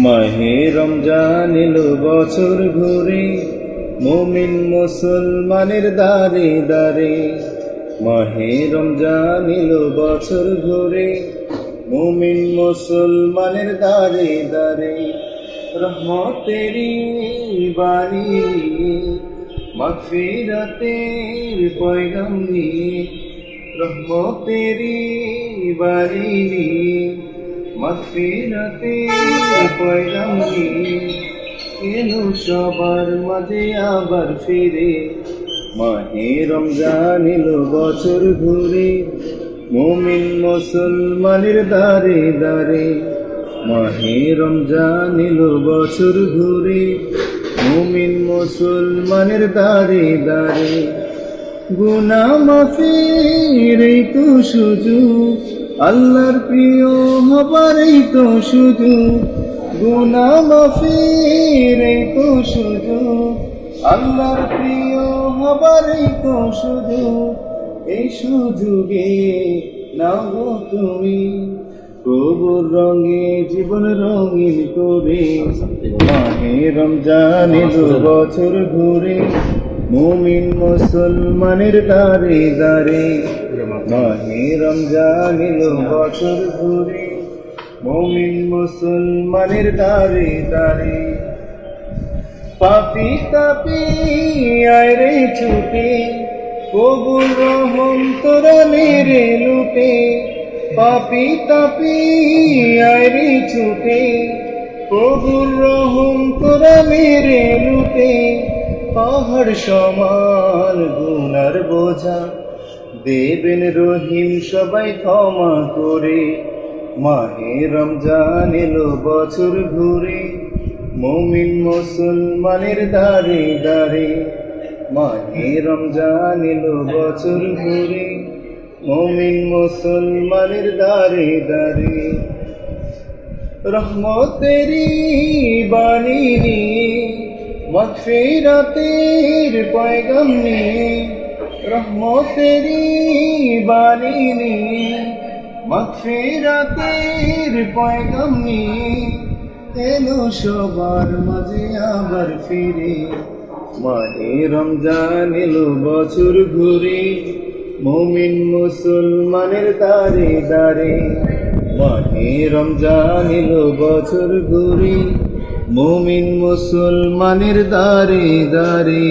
মাহে রমজান এলো বছর ঘুরে, মুমিন মুসলমানের দারে দারে। মাহে রমজান এলো বছর ঘুরে, মুমিন মুসলমানের দারে দারে। রহমতেরি বাণী নিয়ে, মাগফিরাতের পয়গাম নিয়ে, রহমতেরি বাণী নিয়ে, মাগফিরাতের পয়গাম নিয়ে এলো সবার মাঝে আবার ফিরে। মাহে রমজান এলো বছর ঘুরে, মুমিন মুসলমানের দারে দারে। মাহে রমজান এলো বছর ঘুরে, মুমিন মুসলমানের দারে দারে। গুনাহ মাফের এই তো সুযোগ, আল্লাহর প্রিয় হবার এই তো সুযোগ। গুনাহ মাফের এই তো সুযোগ, আল্লাহর প্রিয় হবার এই তো সুযোগ। এই সুযোগে নাও তুমি প্রভুর রঙে জীবন রঙিন করে। মাহে রমজান এলো বছর ঘুরে, মুমিন মুসলমানের দারে দারে। মাহে রমজান এলো বছর ঘুরে, মুমিন মুসলমানের দারে দারে। পাপী তাপী আয় রে ছুটে, কবুল রহম তোরা মেরে লুটে। পাপী তাপী আয় রে ছুটে, কবুল রহম তোরা মেরে লুটে। পাহাড় সমান গুনার বোঝা দেবেন রহিম সবাই ক্ষমা করে। মাহে রমজান এলো বছর ঘুরে, মুমিন মুসলমানের দারে দারে। মাহে রমজান এলো বছর ঘুরে, মুমিন মুসলমানের দারে দারে। রহমতেরি বাণী নিয়ে, মাগফিরাতের পয়গাম নিয়ে, রহমতেরি বাণী নিয়ে, মাগফিরাতের পয়গাম নিয়ে এলো সবার মাঝে আবার ফিরে। মাহে রমজান এলো বছর ঘুরে, মুমিন মুসলমানের দারে দারে। মাহে রমজান এলো বছর ঘুরে, মুমিন মুসলমানের দারে দারে।